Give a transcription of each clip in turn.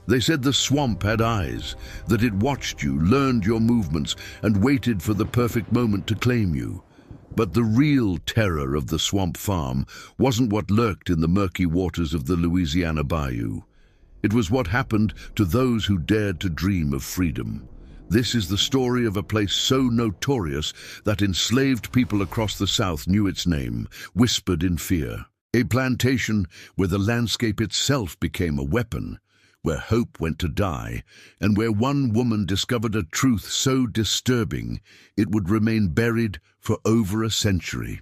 They said the swamp had eyes, that it watched you, learned your movements, and waited for the perfect moment to claim you. But the real terror of the swamp farm wasn't what lurked in the murky waters of the Louisiana bayou. It was what happened to those who dared to dream of freedom. This is the story of a place so notorious that enslaved people across the South knew its name, whispered in fear. A plantation where the landscape itself became a weapon, where hope went to die, and where one woman discovered a truth so disturbing it would remain buried for over a century.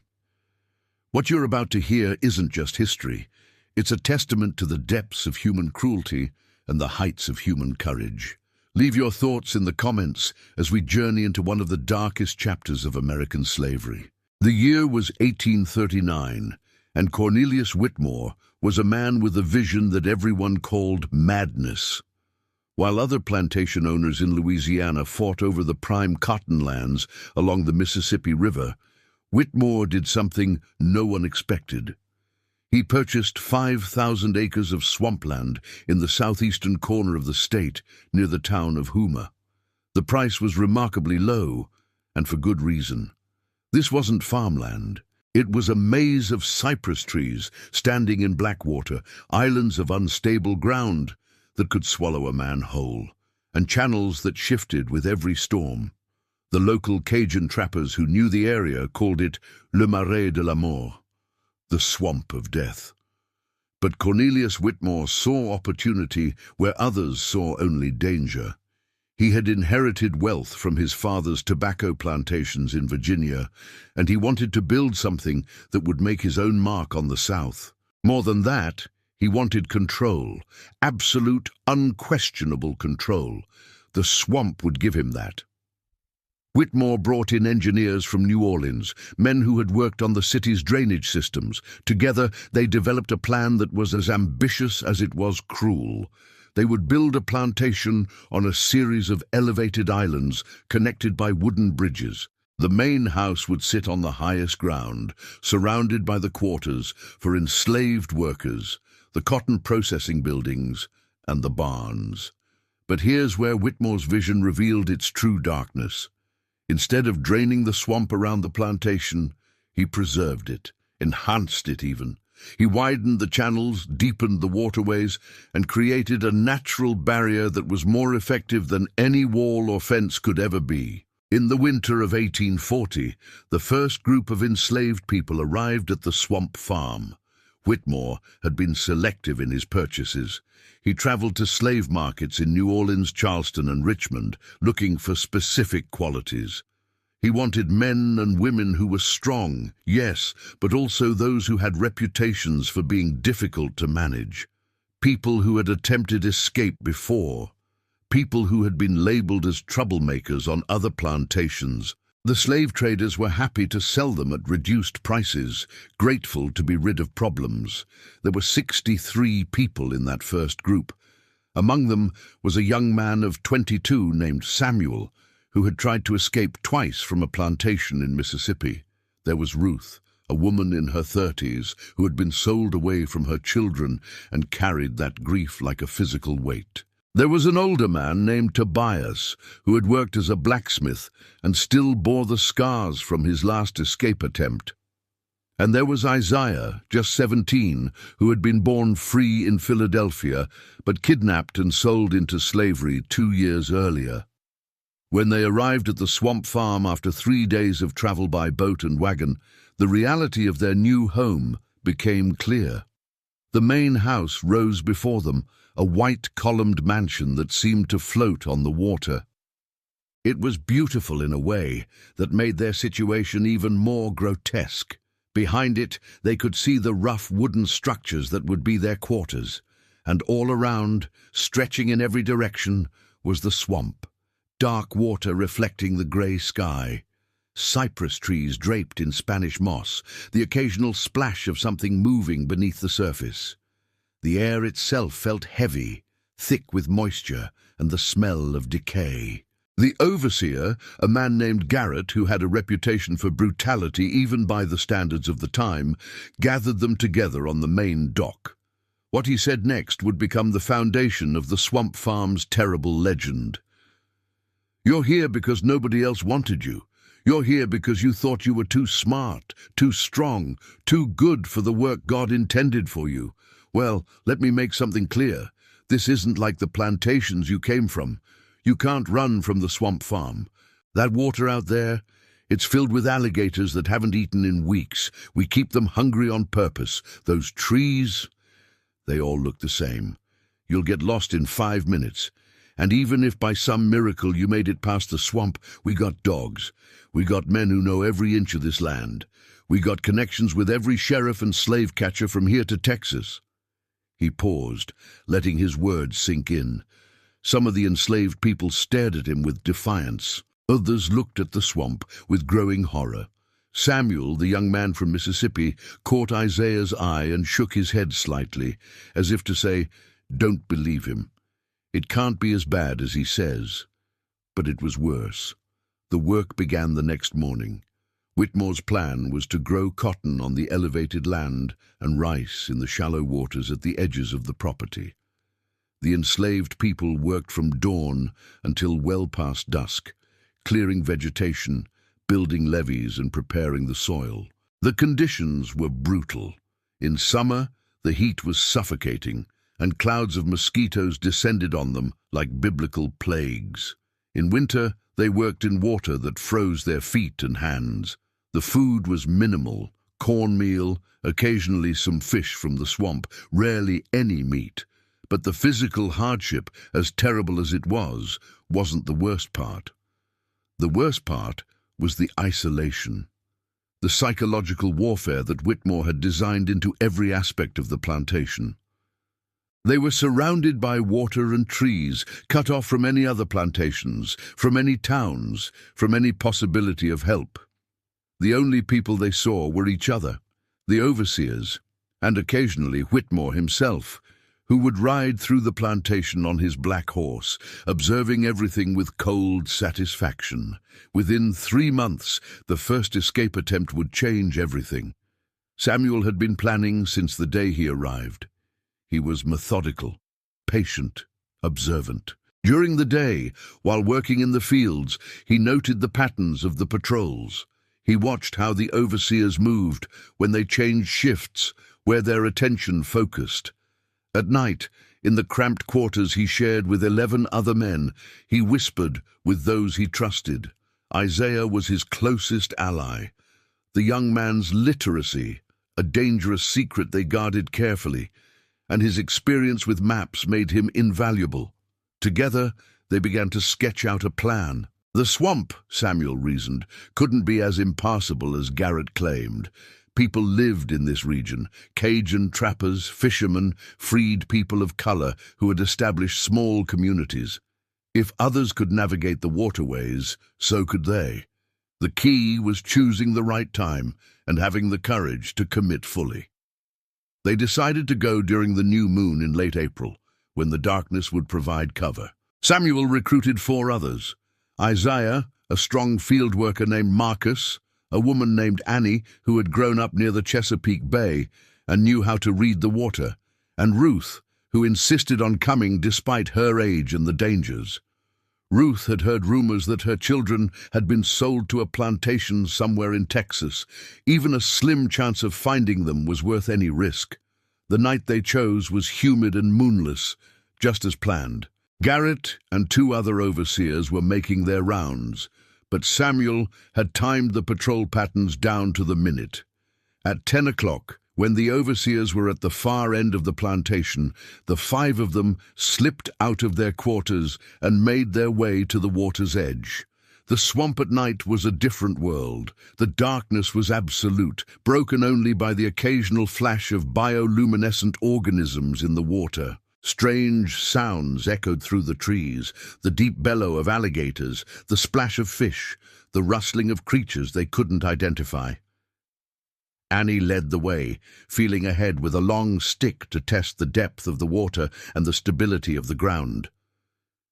What you're about to hear isn't just history. It's a testament to the depths of human cruelty and the heights of human courage. Leave your thoughts in the comments as we journey into one of the darkest chapters of American slavery. The year was 1839, and Cornelius Whitmore was a man with a vision that everyone called madness. While other plantation owners in Louisiana fought over the prime cotton lands along the Mississippi River, Whitmore did something no one expected. He purchased 5,000 acres of swampland in the southeastern corner of the state near the town of Houma. The price was remarkably low, and for good reason. This wasn't farmland. It was a maze of cypress trees standing in Blackwater, islands of unstable ground that could swallow a man whole, and channels that shifted with every storm. The local Cajun trappers who knew the area called it Le Marais de la Mort, the swamp of death. But Cornelius Whitmore saw opportunity where others saw only danger. He had inherited wealth from his father's tobacco plantations in Virginia, and he wanted to build something that would make his own mark on the South. More than that, he wanted control, absolute, unquestionable control. The swamp would give him that. Whitmore brought in engineers from New Orleans, men who had worked on the city's drainage systems. Together, they developed a plan that was as ambitious as it was cruel. They would build a plantation on a series of elevated islands connected by wooden bridges. The main house would sit on the highest ground, surrounded by the quarters for enslaved workers, the cotton processing buildings, and the barns. But here's where Whitmore's vision revealed its true darkness. Instead of draining the swamp around the plantation, he preserved it, enhanced it even. He widened the channels, deepened the waterways, and created a natural barrier that was more effective than any wall or fence could ever be. In the winter of 1840, the first group of enslaved people arrived at the swamp farm. Whitmore had been selective in his purchases. He traveled to slave markets in New Orleans, Charleston, and Richmond, looking for specific qualities. He wanted men and women who were strong, yes, but also those who had reputations for being difficult to manage. People who had attempted escape before. People who had been labeled as troublemakers on other plantations. The slave traders were happy to sell them at reduced prices, grateful to be rid of problems. There were 63 people in that first group. Among them was a young man of 22 named Samuel, who had tried to escape twice from a plantation in Mississippi. There was Ruth, a woman in her 30s who had been sold away from her children and carried that grief like a physical weight. There was an older man named Tobias, who had worked as a blacksmith and still bore the scars from his last escape attempt. And there was Isaiah, just 17, who had been born free in Philadelphia, but kidnapped and sold into slavery 2 years earlier. When they arrived at the swamp farm after 3 days of travel by boat and wagon, the reality of their new home became clear. The main house rose before them, a white-columned mansion that seemed to float on the water. It was beautiful in a way that made their situation even more grotesque. Behind it, they could see the rough wooden structures that would be their quarters, and all around, stretching in every direction, was the swamp. Dark water reflecting the grey sky, cypress trees draped in Spanish moss, the occasional splash of something moving beneath the surface. The air itself felt heavy, thick with moisture and the smell of decay. The overseer, a man named Garrett, who had a reputation for brutality even by the standards of the time, gathered them together on the main dock. What he said next would become the foundation of the Swamp Farm's terrible legend. "You're here because nobody else wanted you. You're here because you thought you were too smart, too strong, too good for the work God intended for you. Well, let me make something clear. This isn't like the plantations you came from. You can't run from the Swamp Farm. That water out there, it's filled with alligators that haven't eaten in weeks. We keep them hungry on purpose. Those trees, they all look the same. You'll get lost in 5 minutes. And even if by some miracle you made it past the swamp, we got dogs. We got men who know every inch of this land. We got connections with every sheriff and slave catcher from here to Texas." He paused, letting his words sink in. Some of the enslaved people stared at him with defiance. Others looked at the swamp with growing horror. Samuel, the young man from Mississippi, caught Isaiah's eye and shook his head slightly, as if to say, "Don't believe him. It can't be as bad as he says." But it was worse. The work began the next morning. Whitmore's plan was to grow cotton on the elevated land and rice in the shallow waters at the edges of the property. The enslaved people worked from dawn until well past dusk, clearing vegetation, building levees and preparing the soil. The conditions were brutal. In summer, the heat was suffocating, and clouds of mosquitoes descended on them like biblical plagues. In winter, they worked in water that froze their feet and hands. The food was minimal: cornmeal, occasionally some fish from the swamp, rarely any meat. But the physical hardship, as terrible as it was, wasn't the worst part. The worst part was the isolation, the psychological warfare that Whitmore had designed into every aspect of the plantation. They were surrounded by water and trees, cut off from any other plantations, from any towns, from any possibility of help. The only people they saw were each other, the overseers, and occasionally Whitmore himself, who would ride through the plantation on his black horse, observing everything with cold satisfaction. Within 3 months, the first escape attempt would change everything. Samuel had been planning since the day he arrived. He was methodical, patient, observant. During the day, while working in the fields, he noted the patterns of the patrols. He watched how the overseers moved, when they changed shifts, where their attention focused. At night, in the cramped quarters he shared with 11 other men, he whispered with those he trusted. Isaiah was his closest ally. The young man's literacy, a dangerous secret they guarded carefully, and his experience with maps made him invaluable. Together, they began to sketch out a plan. The swamp, Samuel reasoned, couldn't be as impassable as Garrett claimed. People lived in this region: Cajun trappers, fishermen, freed people of color who had established small communities. If others could navigate the waterways, so could they. The key was choosing the right time and having the courage to commit fully. They decided to go during the new moon in late April, when the darkness would provide cover. Samuel recruited 4 others: Isaiah, a strong field worker named Marcus, a woman named Annie who had grown up near the Chesapeake Bay and knew how to read the water, and Ruth, who insisted on coming despite her age and the dangers. Ruth had heard rumors that her children had been sold to a plantation somewhere in Texas. Even a slim chance of finding them was worth any risk. The night they chose was humid and moonless, just as planned. Garrett and 2 other overseers were making their rounds, but Samuel had timed the patrol patterns down to the minute. At 10 o'clock, when the overseers were at the far end of the plantation, the 5 of them slipped out of their quarters and made their way to the water's edge. The swamp at night was a different world. The darkness was absolute, broken only by the occasional flash of bioluminescent organisms in the water. Strange sounds echoed through the trees: the deep bellow of alligators, the splash of fish, the rustling of creatures they couldn't identify. Annie led the way, feeling ahead with a long stick to test the depth of the water and the stability of the ground.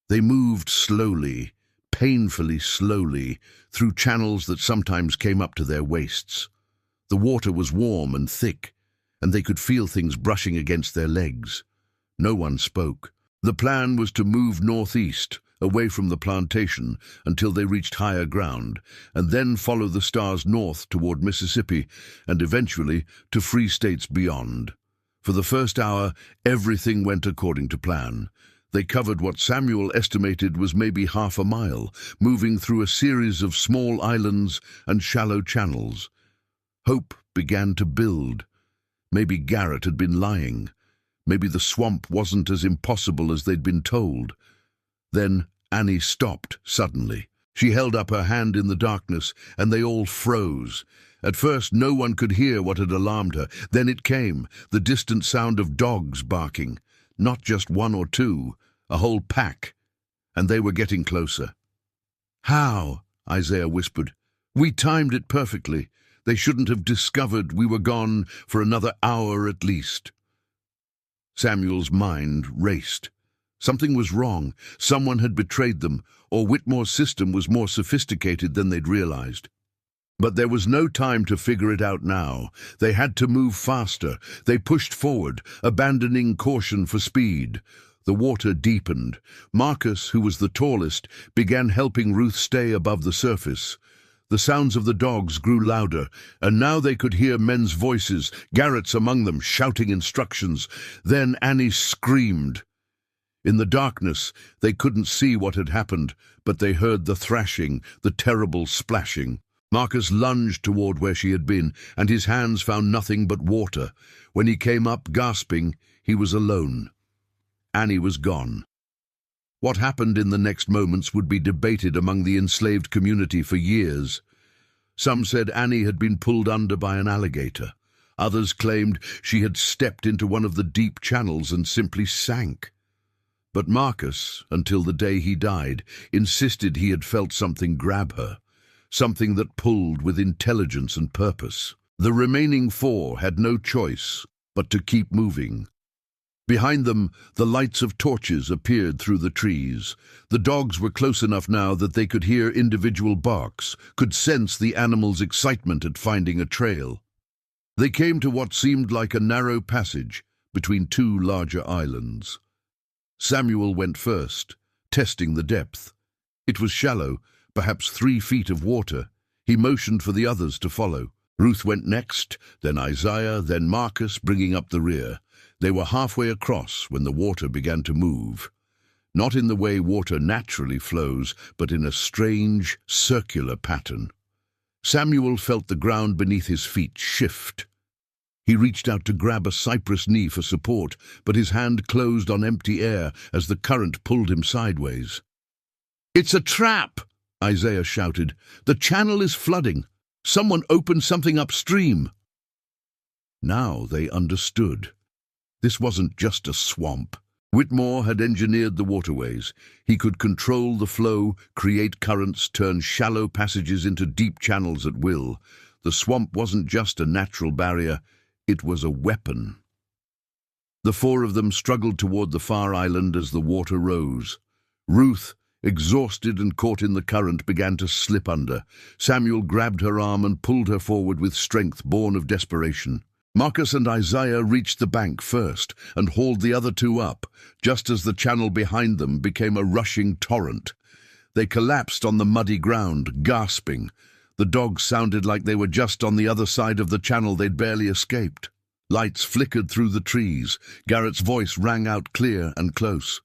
They moved slowly, painfully slowly, through channels that sometimes came up to their waists. The water was warm and thick, and they could feel things brushing against their legs. No one spoke. The plan was to move northeast, away from the plantation, until they reached higher ground, and then follow the stars north toward Mississippi, and eventually to free states beyond. For the first hour, everything went according to plan. They covered what Samuel estimated was maybe half a mile, moving through a series of small islands and shallow channels. Hope began to build. Maybe Garrett had been lying. Maybe the swamp wasn't as impossible as they'd been told. Then Annie stopped suddenly. She held up her hand in the darkness, and they all froze. At first no one could hear what had alarmed her. Then it came, the distant sound of dogs barking. Not just one or two, a whole pack. And they were getting closer. "How?" Isaiah whispered. "We timed it perfectly. They shouldn't have discovered we were gone for another hour at least." Samuel's mind raced. Something was wrong. Someone had betrayed them, or Whitmore's system was more sophisticated than they'd realized. But there was no time to figure it out now. They had to move faster. They pushed forward, abandoning caution for speed. The water deepened. Marcus, who was the tallest, began helping Ruth stay above the surface. The sounds of the dogs grew louder, and now they could hear men's voices, Garrett's among them, shouting instructions. Then Annie screamed. In the darkness, they couldn't see what had happened, but they heard the thrashing, the terrible splashing. Marcus lunged toward where she had been, and his hands found nothing but water. When he came up, gasping, he was alone. Annie was gone. What happened in the next moments would be debated among the enslaved community for years. Some said Annie had been pulled under by an alligator. Others claimed she had stepped into one of the deep channels and simply sank. But Marcus, until the day he died, insisted he had felt something grab her. Something that pulled with intelligence and purpose. The remaining 4 had no choice but to keep moving. Behind them, the lights of torches appeared through the trees. The dogs were close enough now that they could hear individual barks, could sense the animals' excitement at finding a trail. They came to what seemed like a narrow passage between 2 larger islands. Samuel went first, testing the depth. It was shallow, perhaps 3 feet of water. He motioned for the others to follow. Ruth went next, then Isaiah, then Marcus, bringing up the rear. They were halfway across when the water began to move. Not in the way water naturally flows, but in a strange, circular pattern. Samuel felt the ground beneath his feet shift. He reached out to grab a cypress knee for support, but his hand closed on empty air as the current pulled him sideways. "It's a trap!" Isaiah shouted. "The channel is flooding. Someone opened something upstream." Now they understood. This wasn't just a swamp. Whitmore had engineered the waterways. He could control the flow, create currents, turn shallow passages into deep channels at will. The swamp wasn't just a natural barrier, it was a weapon. The 4 of them struggled toward the far island as the water rose. Ruth, exhausted and caught in the current, began to slip under. Samuel grabbed her arm and pulled her forward with strength born of desperation. Marcus and Isaiah reached the bank first and hauled the other 2 up, just as the channel behind them became a rushing torrent. They collapsed on the muddy ground, gasping. The dogs sounded like they were just on the other side of the channel they'd barely escaped. Lights flickered through the trees. Garrett's voice rang out clear and close.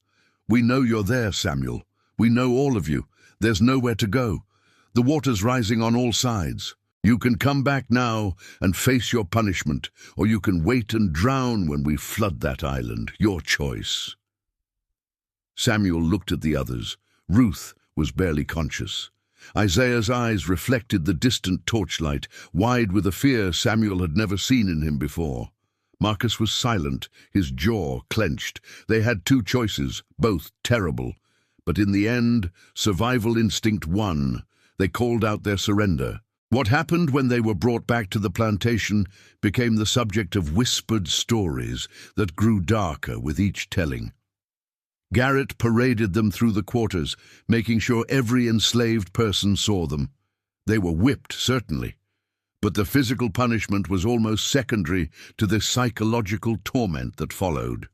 "We know you're there, Samuel. We know all of you. There's nowhere to go. The water's rising on all sides. You can come back now and face your punishment, or you can wait and drown when we flood that island. Your choice." Samuel looked at the others. Ruth was barely conscious. Isaiah's eyes reflected the distant torchlight, wide with a fear Samuel had never seen in him before. Marcus was silent, his jaw clenched. They had 2 choices, both terrible. But in the end, survival instinct won. They called out their surrender. What happened when they were brought back to the plantation became the subject of whispered stories that grew darker with each telling. Garrett paraded them through the quarters, making sure every enslaved person saw them. They were whipped, certainly, But the physical punishment was almost secondary to the psychological torment that followed.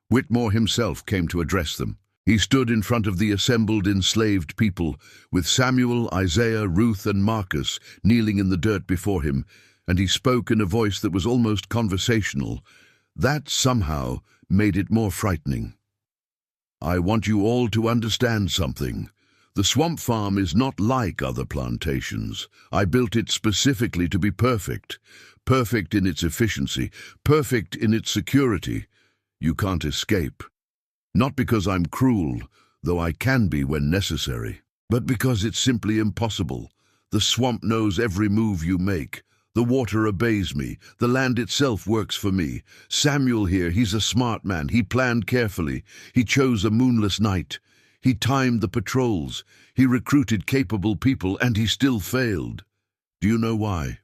Whitmore himself came to address them. He stood in front of the assembled enslaved people, with Samuel, Isaiah, Ruth, and Marcus kneeling in the dirt before him, and he spoke in a voice that was almost conversational. That somehow made it more frightening. I want you all to understand something. The swamp farm is not like other plantations. I built it specifically to be perfect. Perfect in its efficiency, perfect in its security. You can't escape. Not because I'm cruel, though I can be when necessary, but because it's simply impossible. The swamp knows every move you make. The water obeys me. The land itself works for me. Samuel here, he's a smart man. He planned carefully. He chose a moonless night. He timed the patrols. He recruited capable people, and he still failed. Do you know why?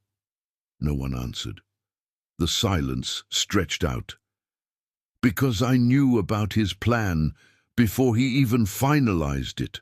No one answered. The silence stretched out. Because I knew about his plan before he even finalized it.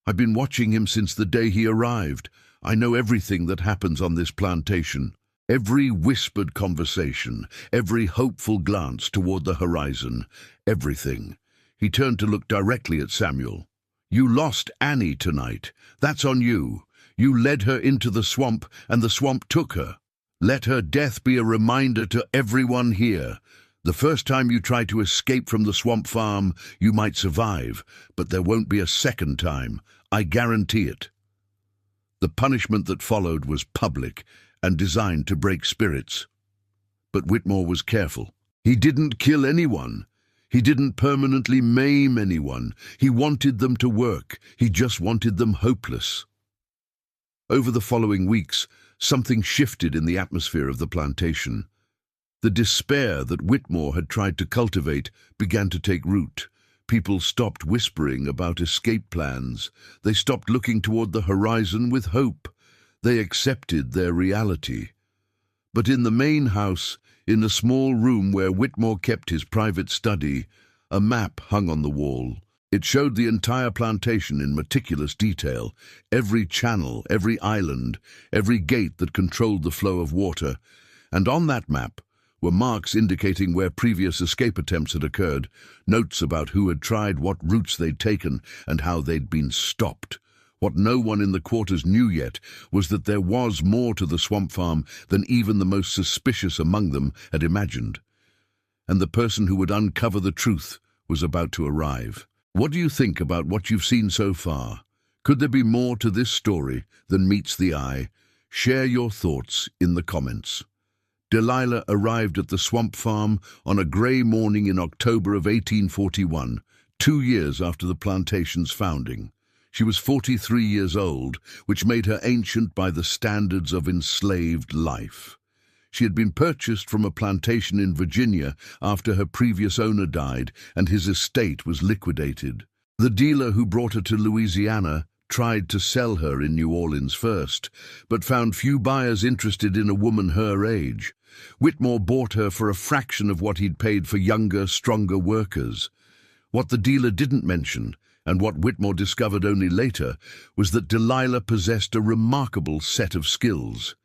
I've been watching him since the day he arrived. I know everything that happens on this plantation. Every whispered conversation, every hopeful glance toward the horizon, everything. He turned to look directly at Samuel. You lost Annie tonight. That's on you. You led her into the swamp, and the swamp took her. Let her death be a reminder to everyone here. The first time you try to escape from the swamp farm, you might survive, but there won't be a second time. I guarantee it. The punishment that followed was public and designed to break spirits. But Whitmore was careful. He didn't kill anyone. He didn't permanently maim anyone. He wanted them to work. He just wanted them hopeless. Over the following weeks, something shifted in the atmosphere of the plantation. The despair that Whitmore had tried to cultivate began to take root. People stopped whispering about escape plans. They stopped looking toward the horizon with hope. They accepted their reality. But in the main house, in a small room where Whitmore kept his private study, a map hung on the wall. It showed the entire plantation in meticulous detail, every channel, every island, every gate that controlled the flow of water. And on that map were marks indicating where previous escape attempts had occurred, notes about who had tried, what routes they'd taken, and how they'd been stopped. What no one in the quarters knew yet was that there was more to the swamp farm than even the most suspicious among them had imagined. And the person who would uncover the truth was about to arrive. What do you think about what you've seen so far? Could there be more to this story than meets the eye? Share your thoughts in the comments. Delilah arrived at the swamp farm on a grey morning in October of 1841, 2 years after the plantation's founding. She was 43 years old, which made her ancient by the standards of enslaved life. She had been purchased from a plantation in Virginia after her previous owner died and his estate was liquidated. The dealer who brought her to Louisiana tried to sell her in New Orleans first, but found few buyers interested in a woman her age. Whitmore bought her for a fraction of what he'd paid for younger, stronger workers. What the dealer didn't mention, and what Whitmore discovered only later, was that Delilah possessed a remarkable set of skills.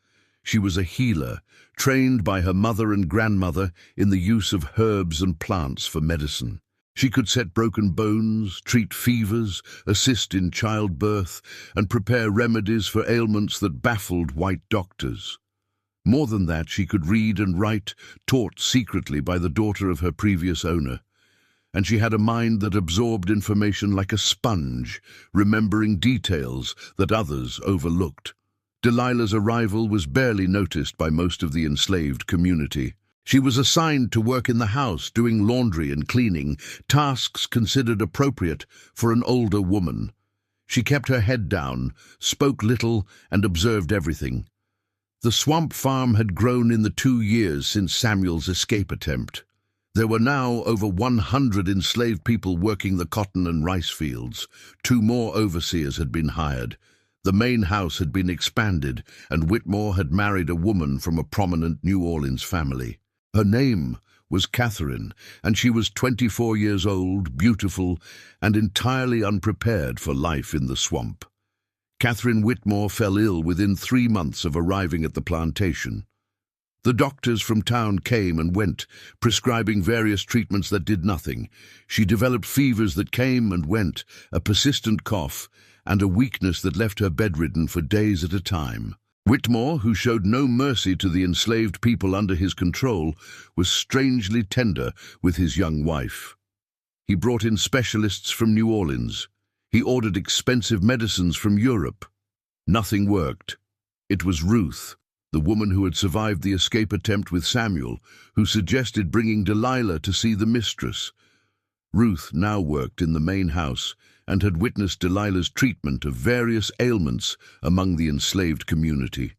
She was a healer, trained by her mother and grandmother in the use of herbs and plants for medicine. She could set broken bones, treat fevers, assist in childbirth, and prepare remedies for ailments that baffled white doctors. More than that, she could read and write, taught secretly by the daughter of her previous owner. And she had a mind that absorbed information like a sponge, remembering details that others overlooked. Delilah's arrival was barely noticed by most of the enslaved community. She was assigned to work in the house, doing laundry and cleaning, tasks considered appropriate for an older woman. She kept her head down, spoke little, and observed everything. The swamp farm had grown in the 2 years since Samuel's escape attempt. There were now over 100 enslaved people working the cotton and rice fields. 2 more overseers had been hired. The main house had been expanded, and Whitmore had married a woman from a prominent New Orleans family. Her name was Catherine, and she was 24 years old, beautiful, and entirely unprepared for life in the swamp. Catherine Whitmore fell ill within 3 months of arriving at the plantation. The doctors from town came and went, prescribing various treatments that did nothing. She developed fevers that came and went, a persistent cough, and a weakness that left her bedridden for days at a time. Whitmore, who showed no mercy to the enslaved people under his control, was strangely tender with his young wife. He brought in specialists from New Orleans. He ordered expensive medicines from Europe. Nothing worked. It was Ruth, the woman who had survived the escape attempt with Samuel, who suggested bringing Delilah to see the mistress. Ruth now worked in the main house and had witnessed Delilah's treatment of various ailments among the enslaved community.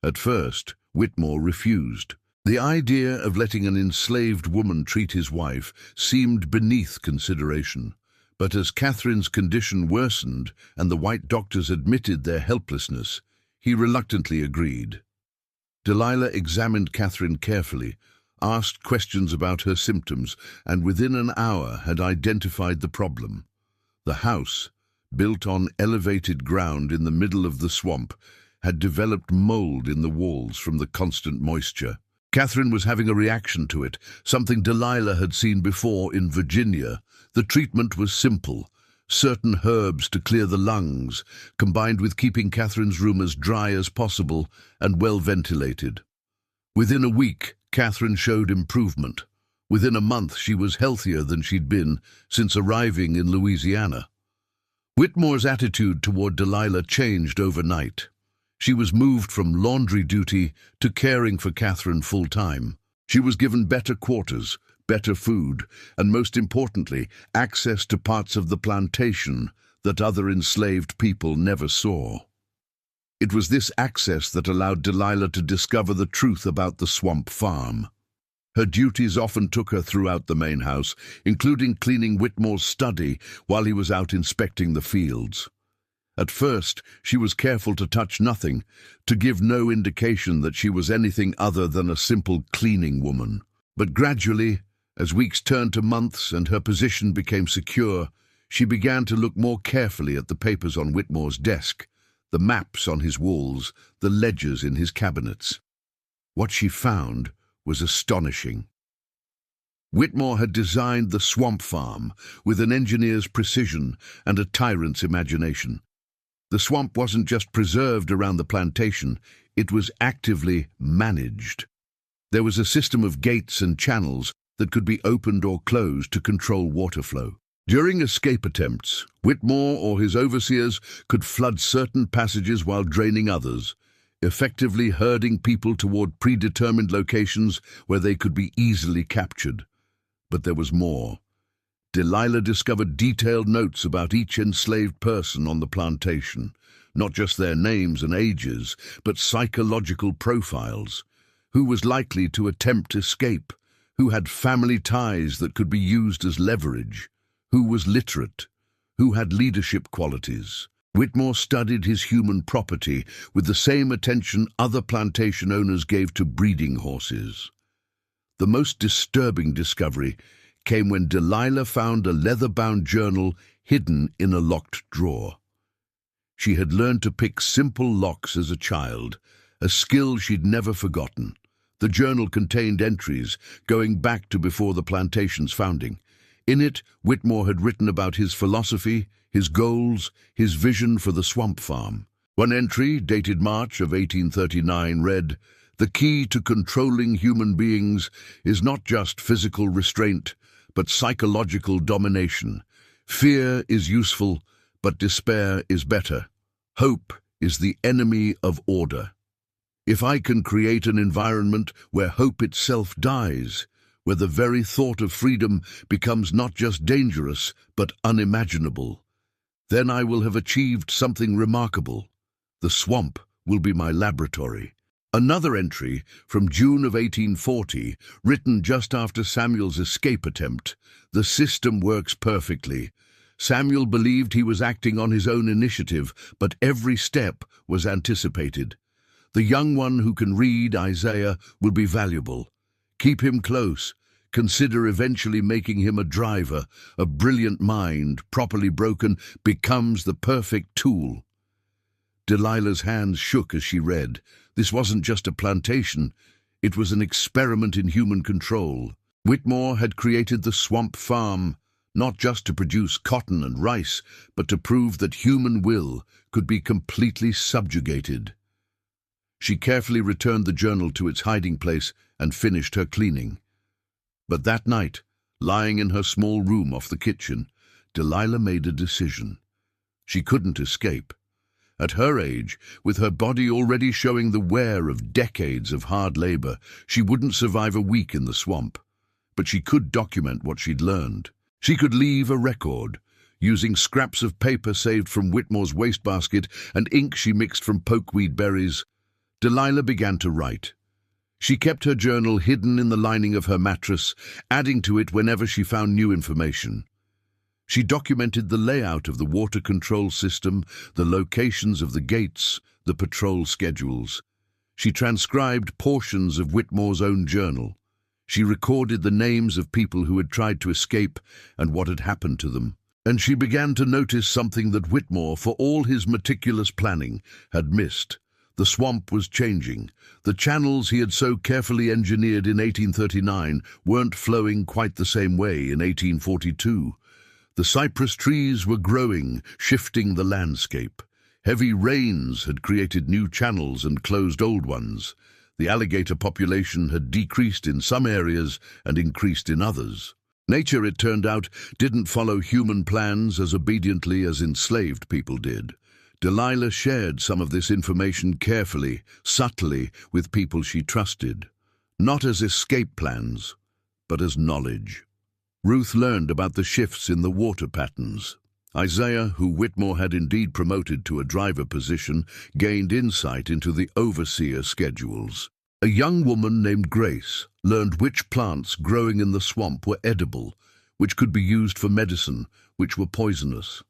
At first, Whitmore refused. The idea of letting an enslaved woman treat his wife seemed beneath consideration. But as Catherine's condition worsened and the white doctors admitted their helplessness, he reluctantly agreed. Delilah examined Catherine carefully, asked questions about her symptoms, and within an hour had identified the problem. The house, built on elevated ground in the middle of the swamp, had developed mold in the walls from the constant moisture. Catherine was having a reaction to it, something Delilah had seen before in Virginia. The treatment was simple. Certain herbs to clear the lungs, combined with keeping Catherine's room as dry as possible and well ventilated. Within a week, Catherine showed improvement. Within a month, she was healthier than she'd been since arriving in Louisiana. Whitmore's attitude toward Delilah changed overnight. She was moved from laundry duty to caring for Catherine full-time. She was given better quarters, better food, and most importantly, access to parts of the plantation that other enslaved people never saw. It was this access that allowed Delilah to discover the truth about the swamp farm. Her duties often took her throughout the main house, including cleaning Whitmore's study while he was out inspecting the fields. At first, she was careful to touch nothing, to give no indication that she was anything other than a simple cleaning woman. But gradually, as weeks turned to months and her position became secure, she began to look more carefully at the papers on Whitmore's desk, the maps on his walls, the ledgers in his cabinets. What she found was astonishing. Whitmore had designed the swamp farm with an engineer's precision and a tyrant's imagination. The swamp wasn't just preserved around the plantation, it was actively managed. There was a system of gates and channels that could be opened or closed to control water flow. During escape attempts, Whitmore or his overseers could flood certain passages while draining others, effectively herding people toward predetermined locations where they could be easily captured. But there was more. Delilah discovered detailed notes about each enslaved person on the plantation, not just their names and ages, but psychological profiles. Who was likely to attempt escape? Who had family ties that could be used as leverage? Who was literate? Who had leadership qualities? Whitmore studied his human property with the same attention other plantation owners gave to breeding horses. The most disturbing discovery came when Delilah found a leather-bound journal hidden in a locked drawer. She had learned to pick simple locks as a child, a skill she'd never forgotten. The journal contained entries going back to before the plantation's founding. In it, Whitmore had written about his philosophy, his goals, his vision for the swamp farm. One entry, dated March of 1839, read, "The key to controlling human beings is not just physical restraint, but psychological domination. Fear is useful, but despair is better. Hope is the enemy of order. If I can create an environment where hope itself dies, where the very thought of freedom becomes not just dangerous, but unimaginable, then I will have achieved something remarkable. The swamp will be my laboratory." Another entry from June of 1840, written just after Samuel's escape attempt. "The system works perfectly. Samuel believed he was acting on his own initiative, but every step was anticipated. The young one who can read Isaiah will be valuable. Keep him close. Consider eventually making him a driver. A brilliant mind, properly broken, becomes the perfect tool. Delilah's hands shook as she read. This wasn't just a plantation, it was an experiment in human control. Whitmore had created the Swamp Farm, not just to produce cotton and rice, but to prove that human will could be completely subjugated. She carefully returned the journal to its hiding place and finished her cleaning. But that night, lying in her small room off the kitchen, Delilah made a decision. She couldn't escape. At her age, with her body already showing the wear of decades of hard labor, she wouldn't survive a week in the swamp. But she could document what she'd learned. She could leave a record, using scraps of paper saved from Whitmore's wastebasket and ink she mixed from pokeweed berries. Delilah began to write. She kept her journal hidden in the lining of her mattress, adding to it whenever she found new information. She documented the layout of the water control system, the locations of the gates, the patrol schedules. She transcribed portions of Whitmore's own journal. She recorded the names of people who had tried to escape and what had happened to them. And she began to notice something that Whitmore, for all his meticulous planning, had missed. The swamp was changing. The channels he had so carefully engineered in 1839 weren't flowing quite the same way in 1842. The cypress trees were growing, shifting the landscape. Heavy rains had created new channels and closed old ones. The alligator population had decreased in some areas and increased in others. Nature, it turned out, didn't follow human plans as obediently as enslaved people did. Delilah shared some of this information carefully, subtly, with people she trusted. Not as escape plans, but as knowledge. Ruth learned about the shifts in the water patterns. Isaiah, who Whitmore had indeed promoted to a driver position, gained insight into the overseer schedules. A young woman named Grace learned which plants growing in the swamp were edible, which could be used for medicine, which were poisonous.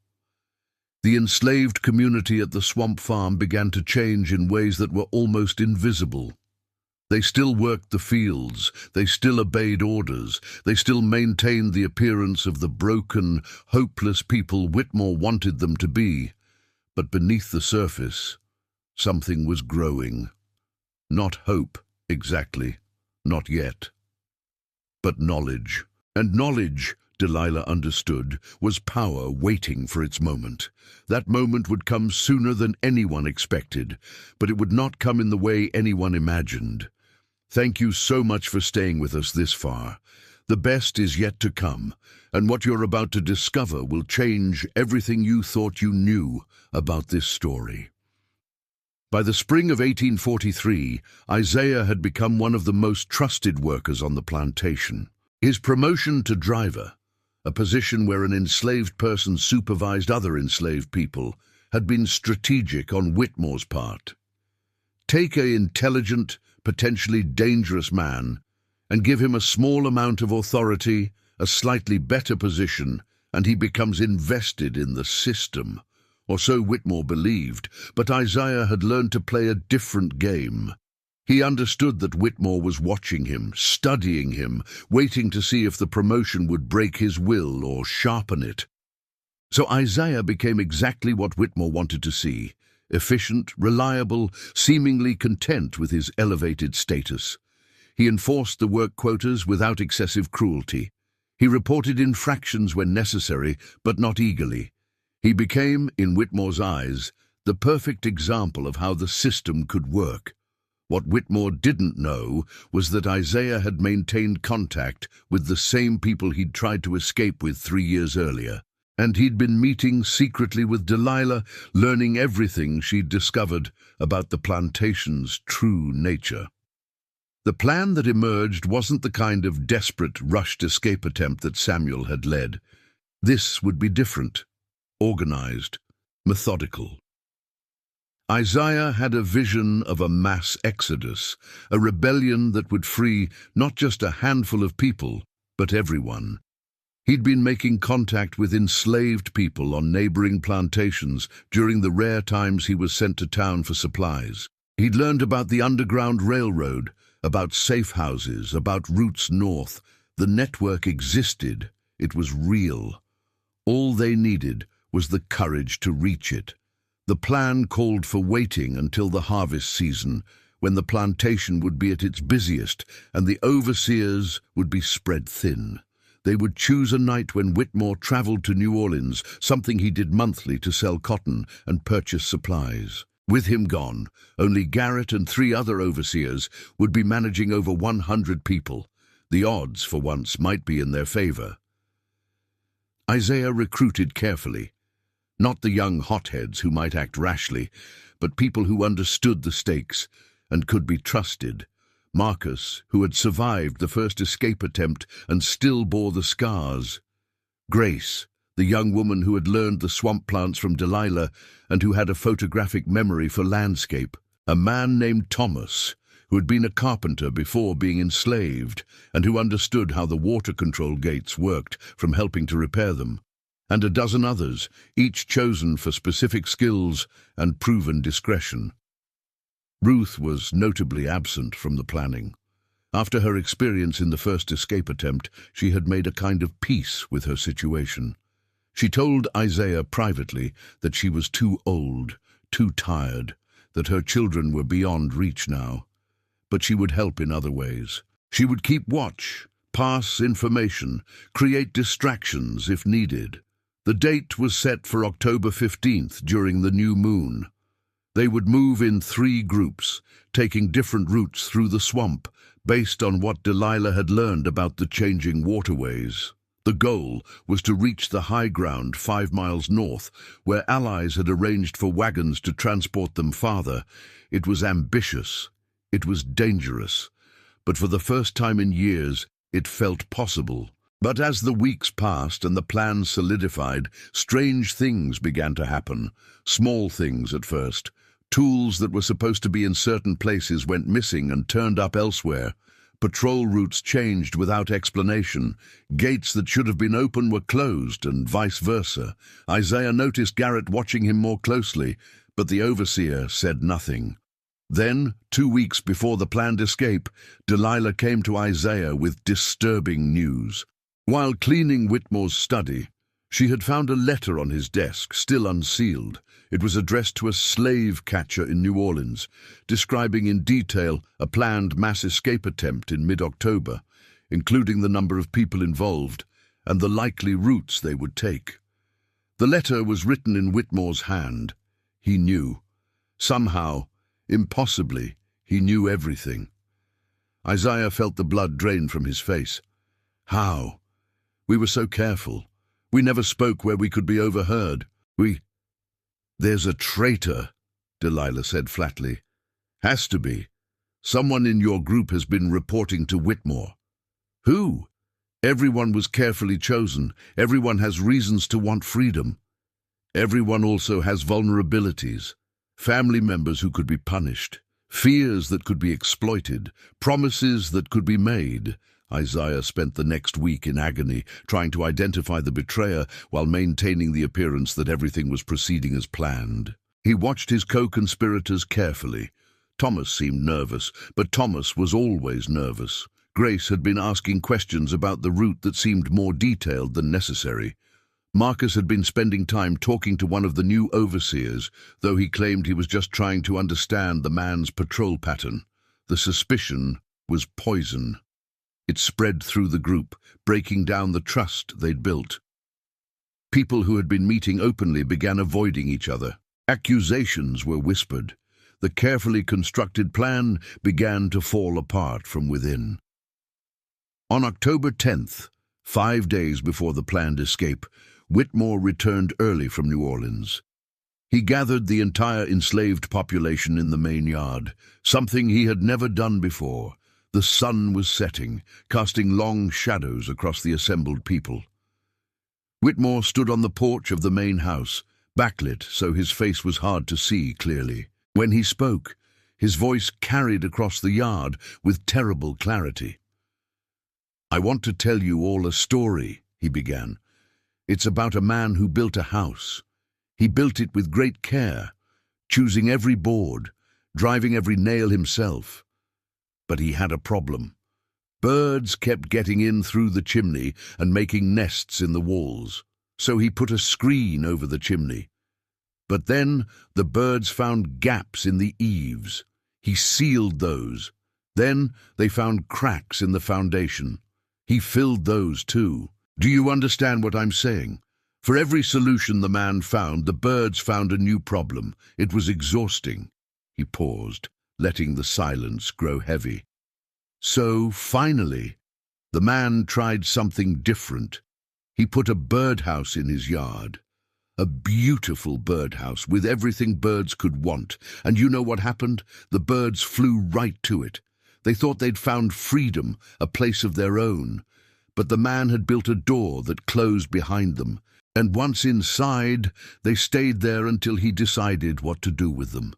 The enslaved community at the swamp farm began to change in ways that were almost invisible. They still worked the fields, they still obeyed orders, they still maintained the appearance of the broken, hopeless people Whitmore wanted them to be. But beneath the surface, something was growing. Not hope, exactly, not yet. But knowledge. And knowledge, Delilah understood, was power waiting for its moment. That moment would come sooner than anyone expected, but it would not come in the way anyone imagined. Thank you so much for staying with us this far. The best is yet to come, and what you're about to discover will change everything you thought you knew about this story. By the spring of 1843, Isaiah had become one of the most trusted workers on the plantation. His promotion to driver, a position where an enslaved person supervised other enslaved people, had been strategic on Whitmore's part. Take an intelligent, potentially dangerous man, and give him a small amount of authority, a slightly better position, and he becomes invested in the system. Or so Whitmore believed, but Isaiah had learned to play a different game. He understood that Whitmore was watching him, studying him, waiting to see if the promotion would break his will or sharpen it. So Isaiah became exactly what Whitmore wanted to see: efficient, reliable, seemingly content with his elevated status. He enforced the work quotas without excessive cruelty. He reported infractions when necessary, but not eagerly. He became, in Whitmore's eyes, the perfect example of how the system could work. What Whitmore didn't know was that Isaiah had maintained contact with the same people he'd tried to escape with 3 years earlier. And he'd been meeting secretly with Delilah, learning everything she'd discovered about the plantation's true nature. The plan that emerged wasn't the kind of desperate, rushed escape attempt that Samuel had led. This would be different, organized, methodical. Isaiah had a vision of a mass exodus, a rebellion that would free not just a handful of people, but everyone. He'd been making contact with enslaved people on neighboring plantations during the rare times he was sent to town for supplies. He'd learned about the Underground Railroad, about safe houses, about routes north. The network existed. It was real. All they needed was the courage to reach it. The plan called for waiting until the harvest season, when the plantation would be at its busiest and the overseers would be spread thin. They would choose a night when Whitmore traveled to New Orleans, something he did monthly to sell cotton and purchase supplies. With him gone, only Garrett and 3 other overseers would be managing over 100 people. The odds, for once, might be in their favor. Isaiah recruited carefully. Not the young hotheads who might act rashly, but people who understood the stakes and could be trusted. Marcus, who had survived the first escape attempt and still bore the scars. Grace, the young woman who had learned the swamp plants from Delilah and who had a photographic memory for landscape. A man named Thomas, who had been a carpenter before being enslaved and who understood how the water control gates worked from helping to repair them. And a dozen others, each chosen for specific skills and proven discretion. Ruth was notably absent from the planning. After her experience in the first escape attempt, she had made a kind of peace with her situation. She told Isaiah privately that she was too old, too tired, that her children were beyond reach now. But she would help in other ways. She would keep watch, pass information, create distractions if needed. The date was set for October 15th during the new moon. They would move in 3 groups, taking different routes through the swamp, based on what Delilah had learned about the changing waterways. The goal was to reach the high ground 5 miles north, where allies had arranged for wagons to transport them farther. It was ambitious. It was dangerous. But for the first time in years, it felt possible. But as the weeks passed and the plan solidified, strange things began to happen. Small things at first. Tools that were supposed to be in certain places went missing and turned up elsewhere. Patrol routes changed without explanation. Gates that should have been open were closed, and vice versa. Isaiah noticed Garrett watching him more closely, but the overseer said nothing. Then, 2 weeks before the planned escape, Delilah came to Isaiah with disturbing news. While cleaning Whitmore's study, she had found a letter on his desk, still unsealed. It was addressed to a slave catcher in New Orleans, describing in detail a planned mass escape attempt in mid-October, including the number of people involved and the likely routes they would take. The letter was written in Whitmore's hand. He knew. Somehow, impossibly, he knew everything. Isaiah felt the blood drain from his face. How? We were so careful. We never spoke where we could be overheard. There's a traitor, Delilah said flatly. Has to be. Someone in your group has been reporting to Whitmore. Who? Everyone was carefully chosen. Everyone has reasons to want freedom. Everyone also has vulnerabilities. Family members who could be punished. Fears that could be exploited. Promises that could be made. Isaiah spent the next week in agony, trying to identify the betrayer while maintaining the appearance that everything was proceeding as planned. He watched his co-conspirators carefully. Thomas seemed nervous, but Thomas was always nervous. Grace had been asking questions about the route that seemed more detailed than necessary. Marcus had been spending time talking to one of the new overseers, though he claimed he was just trying to understand the man's patrol pattern. The suspicion was poison. It spread through the group, breaking down the trust they'd built. People who had been meeting openly began avoiding each other. Accusations were whispered. The carefully constructed plan began to fall apart from within. On October 10th, 5 days before the planned escape, Whitmore returned early from New Orleans. He gathered the entire enslaved population in the main yard, something he had never done before. The sun was setting, casting long shadows across the assembled people. Whitmore stood on the porch of the main house, backlit so his face was hard to see clearly. When he spoke, his voice carried across the yard with terrible clarity. "I want to tell you all a story," he began. "It's about a man who built a house. He built it with great care, choosing every board, driving every nail himself. But he had a problem. Birds kept getting in through the chimney and making nests in the walls. So he put a screen over the chimney. But then the birds found gaps in the eaves. He sealed those. Then they found cracks in the foundation. He filled those too. Do you understand what I'm saying? For every solution the man found, the birds found a new problem. It was exhausting. He paused, letting the silence grow heavy. So, finally, the man tried something different. He put a birdhouse in his yard. A beautiful birdhouse with everything birds could want. And you know what happened? The birds flew right to it. They thought they'd found freedom, a place of their own. But the man had built a door that closed behind them. And once inside, they stayed there until he decided what to do with them.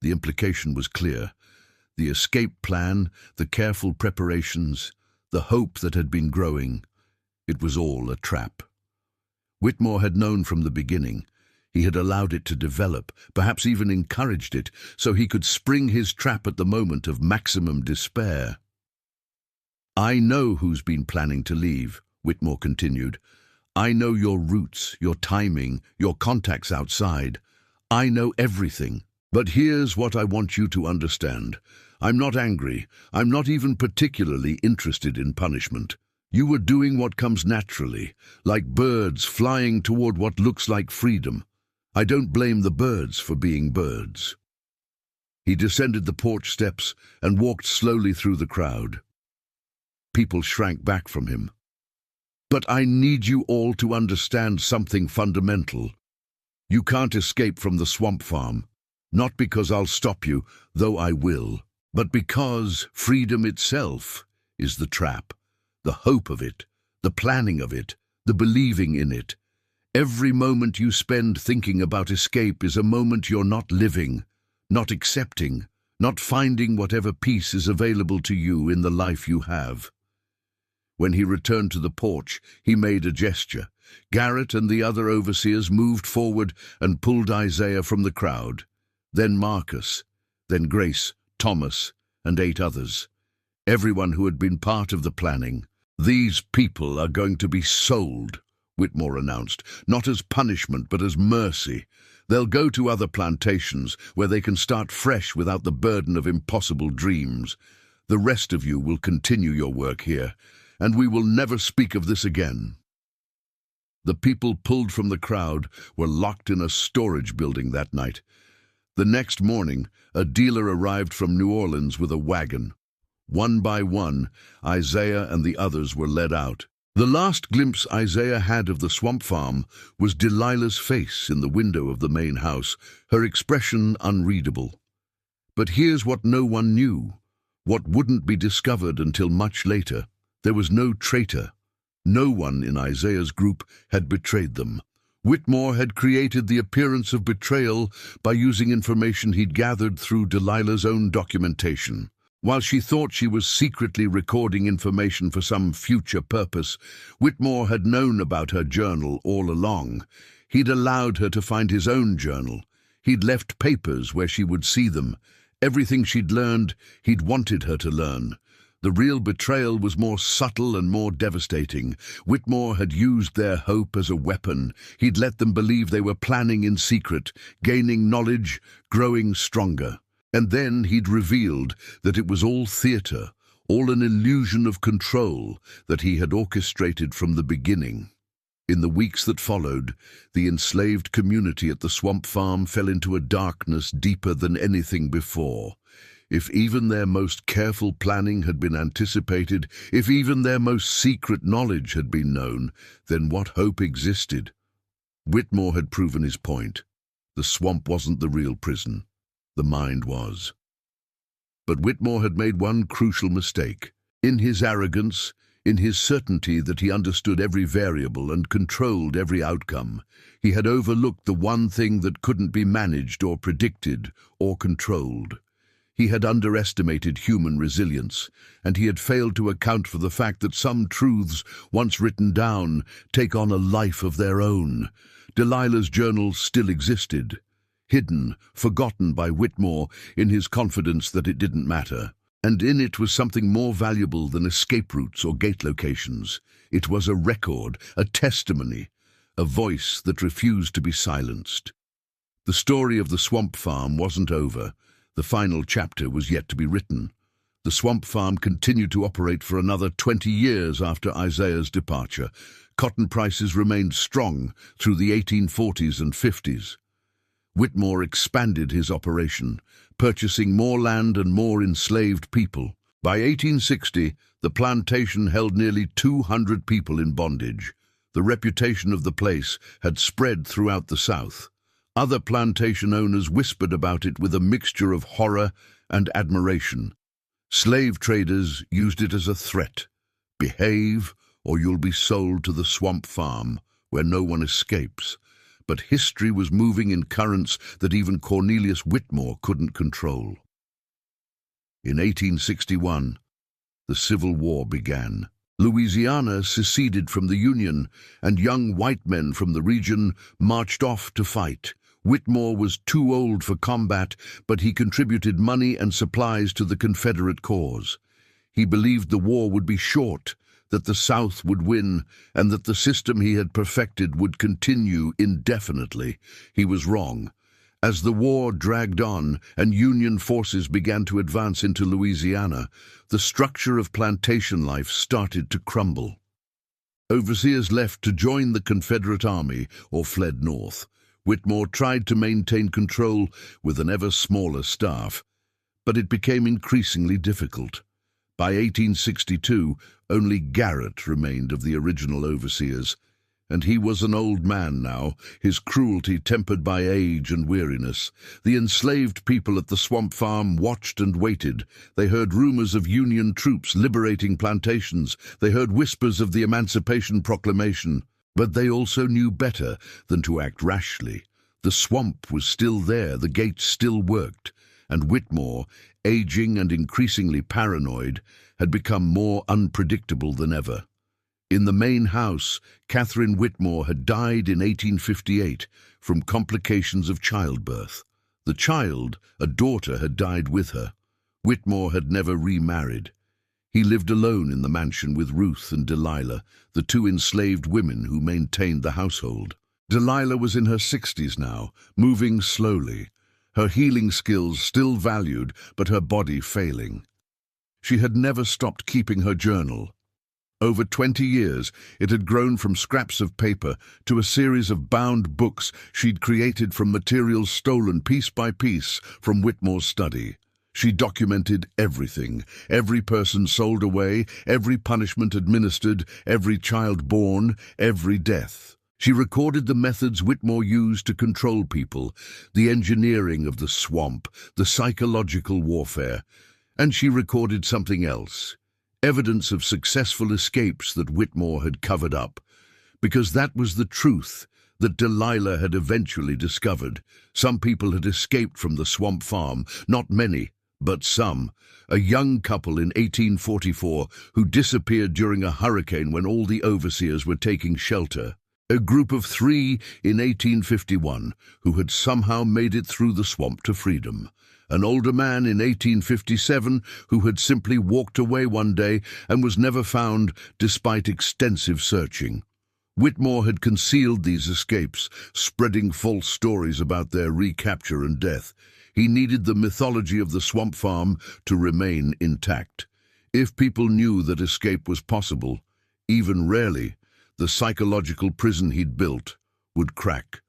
The implication was clear. The escape plan, the careful preparations, the hope that had been growing, it was all a trap. Whitmore had known from the beginning. He had allowed it to develop, perhaps even encouraged it, so he could spring his trap at the moment of maximum despair. "I know who's been planning to leave," Whitmore continued. "I know your routes, your timing, your contacts outside. I know everything. But here's what I want you to understand. I'm not angry. I'm not even particularly interested in punishment. You were doing what comes naturally, like birds flying toward what looks like freedom. I don't blame the birds for being birds." He descended the porch steps and walked slowly through the crowd. People shrank back from him. "But I need you all to understand something fundamental. You can't escape from the swamp farm. Not because I'll stop you, though I will, but because freedom itself is the trap. The hope of it, the planning of it, the believing in it. Every moment you spend thinking about escape is a moment you're not living, not accepting, not finding whatever peace is available to you in the life you have." When he returned to the porch, he made a gesture. Garrett and the other overseers moved forward and pulled Isaiah from the crowd. Then Marcus, then Grace, Thomas, and 8 others. Everyone who had been part of the planning. "These people are going to be sold," Whitmore announced, "not as punishment but as mercy. They'll go to other plantations where they can start fresh without the burden of impossible dreams. The rest of you will continue your work here, and we will never speak of this again." The people pulled from the crowd were locked in a storage building that night. The next morning, a dealer arrived from New Orleans with a wagon. One by one, Isaiah and the others were led out. The last glimpse Isaiah had of the swamp farm was Delilah's face in the window of the main house, her expression unreadable. But here's what no one knew, what wouldn't be discovered until much later. There was no traitor. No one in Isaiah's group had betrayed them. Whitmore had created the appearance of betrayal by using information he'd gathered through Delilah's own documentation. While she thought she was secretly recording information for some future purpose, Whitmore had known about her journal all along. He'd allowed her to find his own journal. He'd left papers where she would see them. Everything she'd learned, he'd wanted her to learn. The real betrayal was more subtle and more devastating. Whitmore had used their hope as a weapon. He'd let them believe they were planning in secret, gaining knowledge, growing stronger. And then he'd revealed that it was all theater, all an illusion of control that he had orchestrated from the beginning. In the weeks that followed, the enslaved community at the swamp farm fell into a darkness deeper than anything before. If even their most careful planning had been anticipated, if even their most secret knowledge had been known, then what hope existed? Whitmore had proven his point. The swamp wasn't the real prison. The mind was. But Whitmore had made one crucial mistake. In his arrogance, in his certainty that he understood every variable and controlled every outcome, he had overlooked the one thing that couldn't be managed or predicted or controlled. He had underestimated human resilience, and he had failed to account for the fact that some truths, once written down, take on a life of their own. Delilah's journal still existed, hidden, forgotten by Whitmore in his confidence that it didn't matter. And in it was something more valuable than escape routes or gate locations. It was a record, a testimony, a voice that refused to be silenced. The story of the swamp farm wasn't over. The final chapter was yet to be written. The swamp farm continued to operate for another 20 years after Isaiah's departure. Cotton prices remained strong through the 1840s and 50s. Whitmore expanded his operation, purchasing more land and more enslaved people. By 1860, the plantation held nearly 200 people in bondage. The reputation of the place had spread throughout the South. Other plantation owners whispered about it with a mixture of horror and admiration. Slave traders used it as a threat. Behave, or you'll be sold to the swamp farm, where no one escapes. But history was moving in currents that even Cornelius Whitmore couldn't control. In 1861, the Civil War began. Louisiana seceded from the Union, and young white men from the region marched off to fight. Whitmore was too old for combat, but he contributed money and supplies to the Confederate cause. He believed the war would be short, that the South would win, and that the system he had perfected would continue indefinitely. He was wrong. As the war dragged on and Union forces began to advance into Louisiana, the structure of plantation life started to crumble. Overseers left to join the Confederate Army or fled north. Whitmore tried to maintain control with an ever smaller staff, but it became increasingly difficult. By 1862, only Garrett remained of the original overseers, and he was an old man now, his cruelty tempered by age and weariness. The enslaved people at the swamp farm watched and waited. They heard rumors of Union troops liberating plantations. They heard whispers of the Emancipation Proclamation. But they also knew better than to act rashly. The swamp was still there, the gates still worked, and Whitmore, aging and increasingly paranoid, had become more unpredictable than ever. In the main house, Catherine Whitmore had died in 1858 from complications of childbirth. The child, a daughter, had died with her. Whitmore had never remarried. He lived alone in the mansion with Ruth and Delilah, the two enslaved women who maintained the household. Delilah was in her 60s now, moving slowly, her healing skills still valued, but her body failing. She had never stopped keeping her journal. Over 20 years, it had grown from scraps of paper to a series of bound books she'd created from materials stolen piece by piece from Whitmore's study. She documented everything, every person sold away, every punishment administered, every child born, every death. She recorded the methods Whitmore used to control people, the engineering of the swamp, the psychological warfare. And she recorded something else, evidence of successful escapes that Whitmore had covered up. Because that was the truth that Delilah had eventually discovered. Some people had escaped from the swamp farm, not many, but some. A young couple in 1844 who disappeared during a hurricane when all the overseers were taking shelter. A group of 3 in 1851 who had somehow made it through the swamp to freedom. An older man in 1857 who had simply walked away one day and was never found despite extensive searching. Whitmore had concealed these escapes, spreading false stories about their recapture and death. He needed the mythology of the swamp farm to remain intact. If people knew that escape was possible, even rarely, the psychological prison he'd built would crack.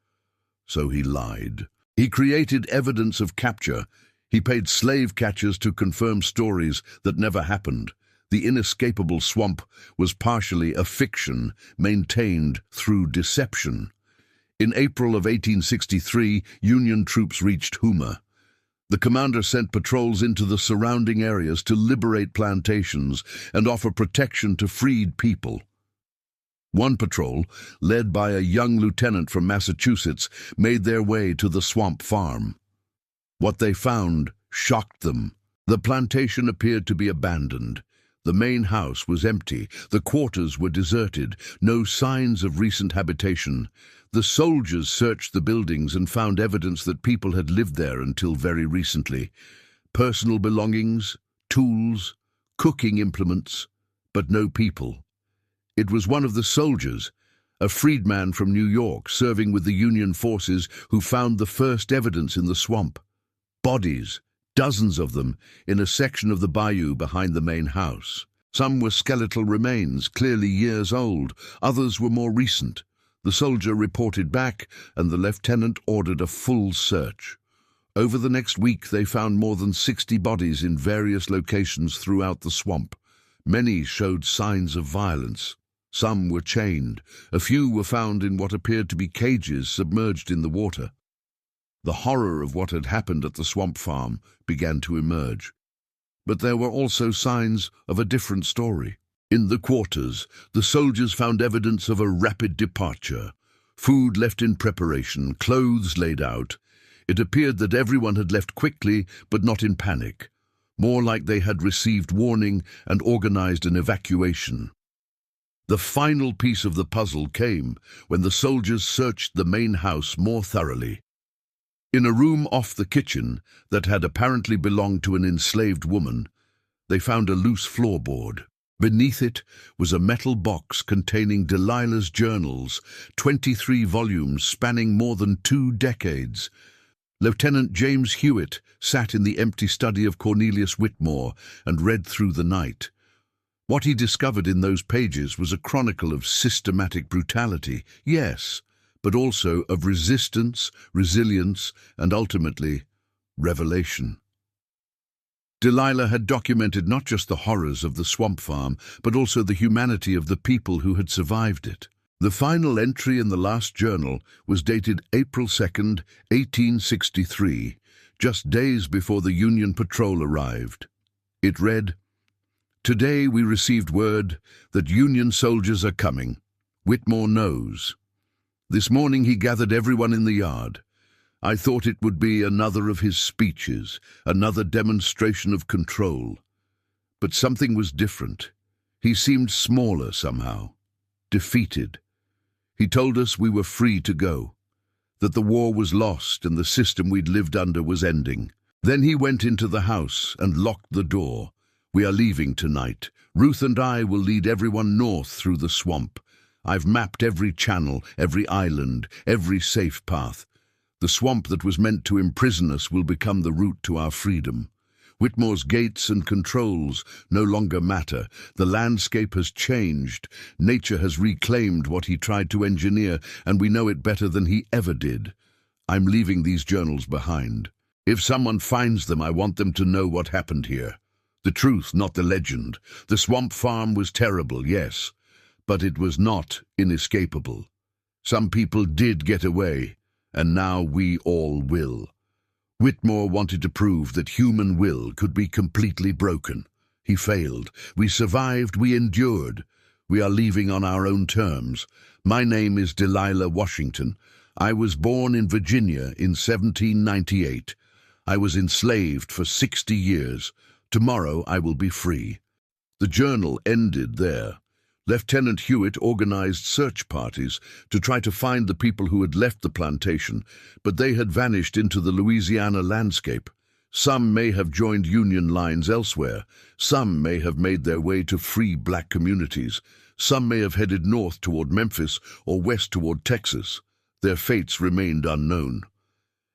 So he lied. He created evidence of capture. He paid slave catchers to confirm stories that never happened. The inescapable swamp was partially a fiction maintained through deception. In April of 1863, Union troops reached Houma. The commander sent patrols into the surrounding areas to liberate plantations and offer protection to freed people. One patrol, led by a young lieutenant from Massachusetts, made their way to the swamp farm. What they found shocked them. The plantation appeared to be abandoned. The main house was empty. The quarters were deserted. No signs of recent habitation. The soldiers searched the buildings and found evidence that people had lived there until very recently. Personal belongings, tools, cooking implements, but no people. It was one of the soldiers, a freedman from New York serving with the Union forces who found the first evidence in the swamp. Bodies, dozens of them, in a section of the bayou behind the main house. Some were skeletal remains, clearly years old. Others were more recent. The soldier reported back, and the lieutenant ordered a full search. Over the next week, they found more than 60 bodies in various locations throughout the swamp. Many showed signs of violence. Some were chained. A few were found in what appeared to be cages submerged in the water. The horror of what had happened at the swamp farm began to emerge. But there were also signs of a different story. In the quarters, the soldiers found evidence of a rapid departure. Food left in preparation, clothes laid out. It appeared that everyone had left quickly, but not in panic. More like they had received warning and organized an evacuation. The final piece of the puzzle came when the soldiers searched the main house more thoroughly. In a room off the kitchen that had apparently belonged to an enslaved woman, they found a loose floorboard. Beneath it was a metal box containing Delilah's journals, 23 volumes spanning more than 2 decades. Lieutenant James Hewitt sat in the empty study of Cornelius Whitmore and read through the night. What he discovered in those pages was a chronicle of systematic brutality, yes, but also of resistance, resilience, and ultimately, revelation. Delilah had documented not just the horrors of the swamp farm, but also the humanity of the people who had survived it. The final entry in the last journal was dated April 2nd, 1863, just days before the Union patrol arrived. It read, "Today we received word that Union soldiers are coming. Whitmore knows. This morning he gathered everyone in the yard. I thought it would be another of his speeches, another demonstration of control. But something was different. He seemed smaller somehow, defeated. He told us we were free to go, that the war was lost and the system we'd lived under was ending. Then he went into the house and locked the door. We are leaving tonight. Ruth and I will lead everyone north through the swamp. I've mapped every channel, every island, every safe path. The swamp that was meant to imprison us will become the route to our freedom. Whitmore's gates and controls no longer matter. The landscape has changed. Nature has reclaimed what he tried to engineer, and we know it better than he ever did. I'm leaving these journals behind. If someone finds them, I want them to know what happened here. The truth, not the legend. The swamp farm was terrible, yes, but it was not inescapable. Some people did get away, and now we all will. Whitmore wanted to prove that human will could be completely broken. He failed. We survived, we endured. We are leaving on our own terms. My name is Delilah Washington. I was born in Virginia in 1798. I was enslaved for 60 years. Tomorrow I will be free. The journal ended there. Lieutenant Hewitt organized search parties to try to find the people who had left the plantation, but they had vanished into the Louisiana landscape. Some may have joined Union lines elsewhere. Some may have made their way to free black communities. Some may have headed north toward Memphis or west toward Texas. Their fates remained unknown.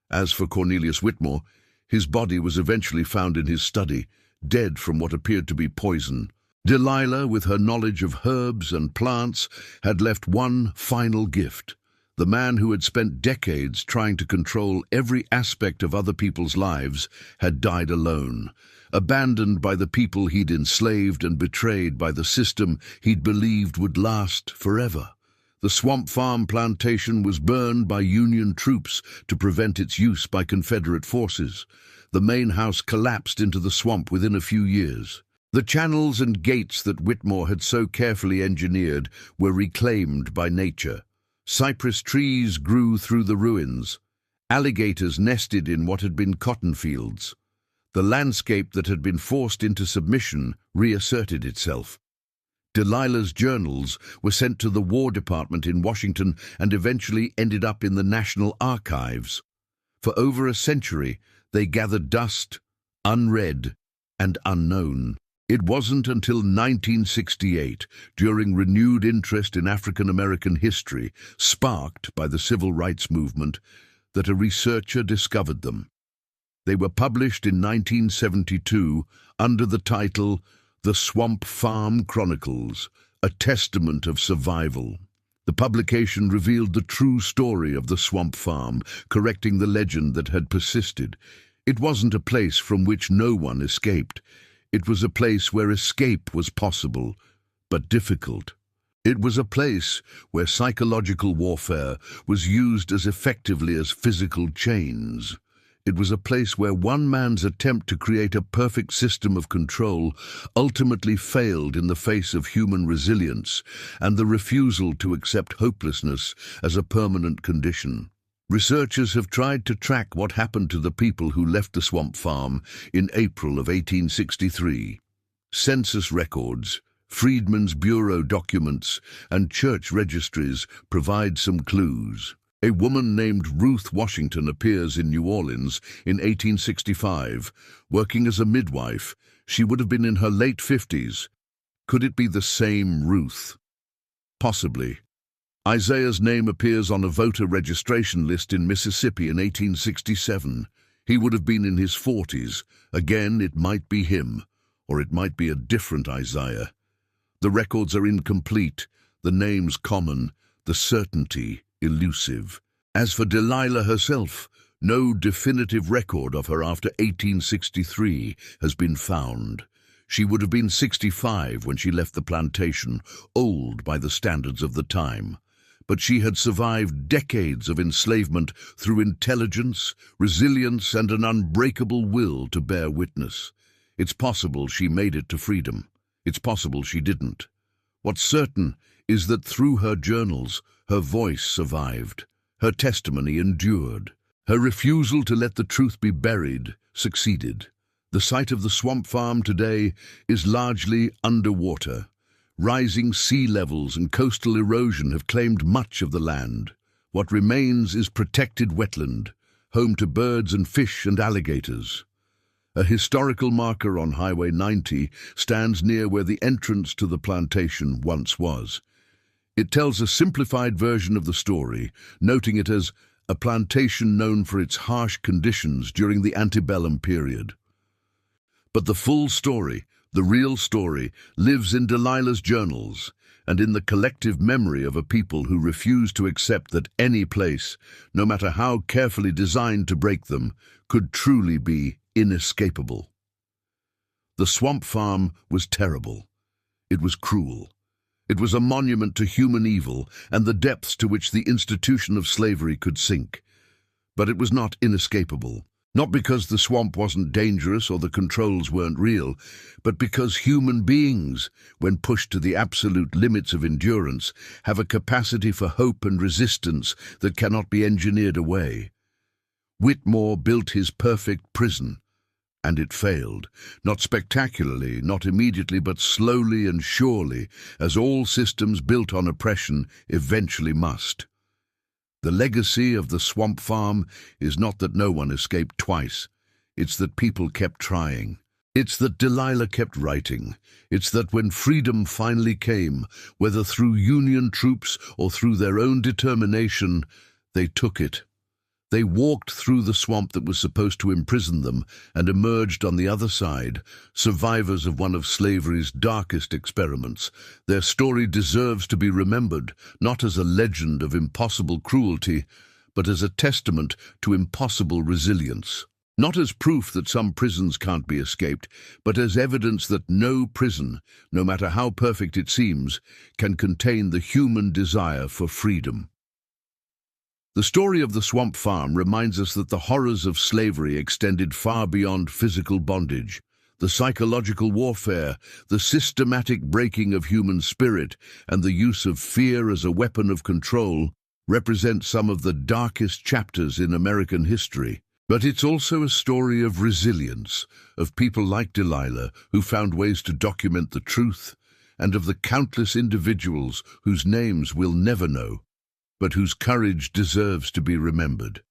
As for Cornelius Whitmore, his body was eventually found in his study, dead from what appeared to be poison. Delilah, with her knowledge of herbs and plants, had left one final gift. The man who had spent decades trying to control every aspect of other people's lives had died alone, abandoned by the people he'd enslaved and betrayed by the system he'd believed would last forever. The swamp farm plantation was burned by Union troops to prevent its use by Confederate forces. The main house collapsed into the swamp within a few years. The channels and gates that Whitmore had so carefully engineered were reclaimed by nature. Cypress trees grew through the ruins. Alligators nested in what had been cotton fields. The landscape that had been forced into submission reasserted itself. Delilah's journals were sent to the War Department in Washington and eventually ended up in the National Archives. For over a century, they gathered dust, unread and unknown. It wasn't until 1968, during renewed interest in African American history, sparked by the civil rights movement, that a researcher discovered them. They were published in 1972 under the title The Swamp Farm Chronicles, a testament of survival. The publication revealed the true story of the swamp farm, correcting the legend that had persisted. It wasn't a place from which no one escaped. It was a place where escape was possible, but difficult. It was a place where psychological warfare was used as effectively as physical chains. It was a place where one man's attempt to create a perfect system of control ultimately failed in the face of human resilience and the refusal to accept hopelessness as a permanent condition. Researchers have tried to track what happened to the people who left the swamp farm in April of 1863. Census records, Freedmen's Bureau documents, and church registries provide some clues. A woman named Ruth Washington appears in New Orleans in 1865, working as a midwife. She would have been in her late 50s. Could it be the same Ruth? Possibly. Isaiah's name appears on a voter registration list in Mississippi in 1867. He would have been in his 40s. Again, it might be him, or it might be a different Isaiah. The records are incomplete, the names common, the certainty elusive. As for Delilah herself, no definitive record of her after 1863 has been found. She would have been 65 when she left the plantation, old by the standards of the time. But she had survived decades of enslavement through intelligence, resilience, and an unbreakable will to bear witness. It's possible she made it to freedom. It's possible she didn't. What's certain is that through her journals, her voice survived. Her testimony endured. Her refusal to let the truth be buried succeeded. The site of the swamp farm today is largely underwater. Rising sea levels and coastal erosion have claimed much of the land. What remains is protected wetland, home to birds and fish and alligators. A historical marker on Highway 90 stands near where the entrance to the plantation once was. It tells a simplified version of the story, noting it as a plantation known for its harsh conditions during the antebellum period. But the full story, the real story, lives in Delilah's journals and in the collective memory of a people who refused to accept that any place, no matter how carefully designed to break them, could truly be inescapable. The swamp farm was terrible. It was cruel. It was a monument to human evil and the depths to which the institution of slavery could sink. But it was not inescapable. Not because the swamp wasn't dangerous or the controls weren't real, but because human beings, when pushed to the absolute limits of endurance, have a capacity for hope and resistance that cannot be engineered away. Whitmore built his perfect prison, and it failed. Not spectacularly, not immediately, but slowly and surely, as all systems built on oppression eventually must. The legacy of the swamp farm is not that no one escaped twice. It's that people kept trying. It's that Delilah kept writing. It's that when freedom finally came, whether through Union troops or through their own determination, they took it. They walked through the swamp that was supposed to imprison them and emerged on the other side, survivors of one of slavery's darkest experiments. Their story deserves to be remembered, not as a legend of impossible cruelty, but as a testament to impossible resilience. Not as proof that some prisons can't be escaped, but as evidence that no prison, no matter how perfect it seems, can contain the human desire for freedom. The story of the swamp farm reminds us that the horrors of slavery extended far beyond physical bondage. The psychological warfare, the systematic breaking of human spirit, and the use of fear as a weapon of control represent some of the darkest chapters in American history. But it's also a story of resilience, of people like Delilah who found ways to document the truth, and of the countless individuals whose names we'll never know, but whose courage deserves to be remembered.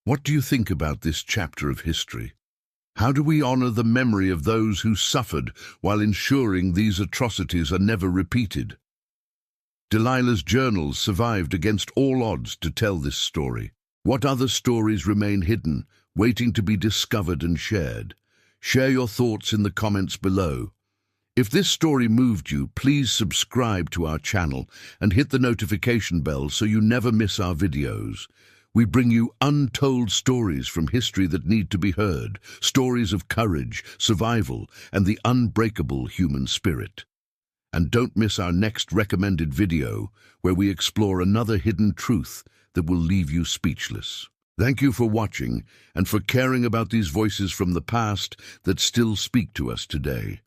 What do you think about this chapter of history? How do we honor the memory of those who suffered while ensuring these atrocities are never repeated? Delilah's journals survived against all odds to tell this story. What other stories remain hidden, waiting to be discovered and shared? Share your thoughts in the comments below. If this story moved you, please subscribe to our channel and hit the notification bell so you never miss our videos. We bring you untold stories from history that need to be heard, stories of courage, survival, and the unbreakable human spirit. And don't miss our next recommended video, where we explore another hidden truth that will leave you speechless. Thank you for watching and for caring about these voices from the past that still speak to us today.